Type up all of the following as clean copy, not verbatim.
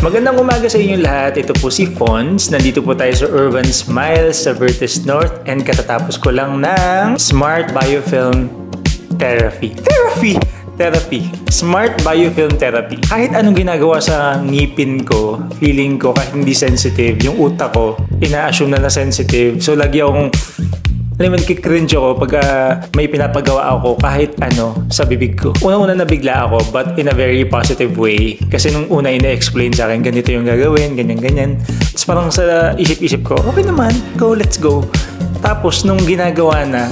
Magandang umaga sa inyong lahat. Ito po si Fons. Nandito po tayo sa Urban Smiles sa Vertis North and katatapos ko lang ng Smart Biofilm Therapy. Smart Biofilm Therapy. Kahit anong ginagawa sa ngipin ko, feeling ko kahit hindi sensitive, yung utak ko, ina-assume na sensitive. So lagi akong kikringe ako pag may pinapagawa ako kahit ano sa bibig ko. Unang-una nabigla ako but in a very positive way. Kasi nung una ina-explain sa akin, ganito yung gagawin, ganyan-ganyan. Tapos parang sa isip-isip ko, okay naman, let's go. Tapos nung ginagawa na,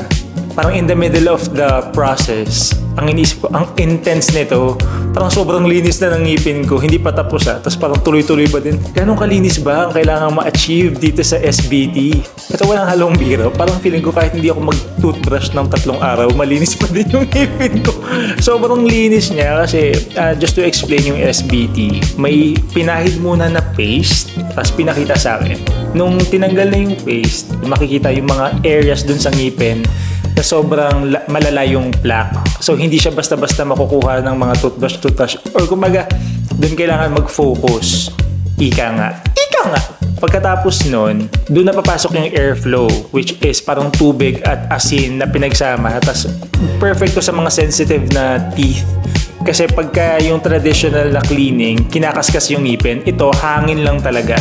parang in the middle of the process, ang inisip ko, ang intense nito, parang sobrang linis na ng ngipin ko, hindi pa tapos tapos parang tuloy-tuloy pa din. Ganong kalinis ba ang kailangan ma-achieve dito sa SBT? Ito walang halong biro, parang feeling ko kahit hindi ako mag-toothbrush ng 3 araw, malinis pa din yung ngipin ko. Sobrang linis niya kasi, just to explain yung SBT, may pinahid muna na paste, tapos pinakita sa akin. Nung tinanggal na yung paste, makikita yung mga areas dun sa ngipin, na sobrang malala yung plaque. So, hindi siya basta-basta makukuha ng mga toothbrush. Or kumbaga, doon kailangan mag-focus. Ika nga. Pagkatapos nun, doon na papasok yung airflow, which is parang tubig at asin na pinagsama. Tapos, perfect to sa mga sensitive na teeth. Kasi pagka yung traditional na cleaning, kinakaskas yung ngipin, ito hangin lang talaga.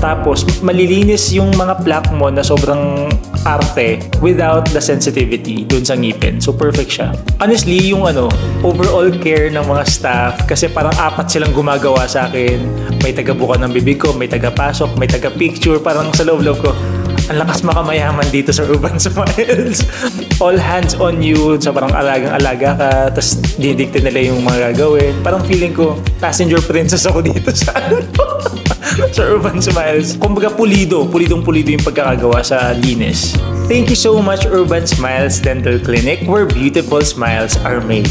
Tapos, malilinis yung mga plaque mo na sobrang arte without the sensitivity dun sa ngipin. So, perfect siya. Honestly, yung overall care ng mga staff, kasi parang 4 silang gumagawa sa akin. May taga-buka ng bibig ko, may taga-pasok, may taga-picture. Parang sa loob-loob ko, ang lakas makamayaman dito sa Urban Smiles. All hands on you. So parang alagang-alaga ka. Tapos didikte nila yung mga gagawin. Parang feeling ko, passenger princess ako dito sa sa Urban Smiles. Kumbaga pulidong-pulido yung pagkakagawa sa linis. Thank you so much Urban Smiles Dental Clinic, where beautiful smiles are made.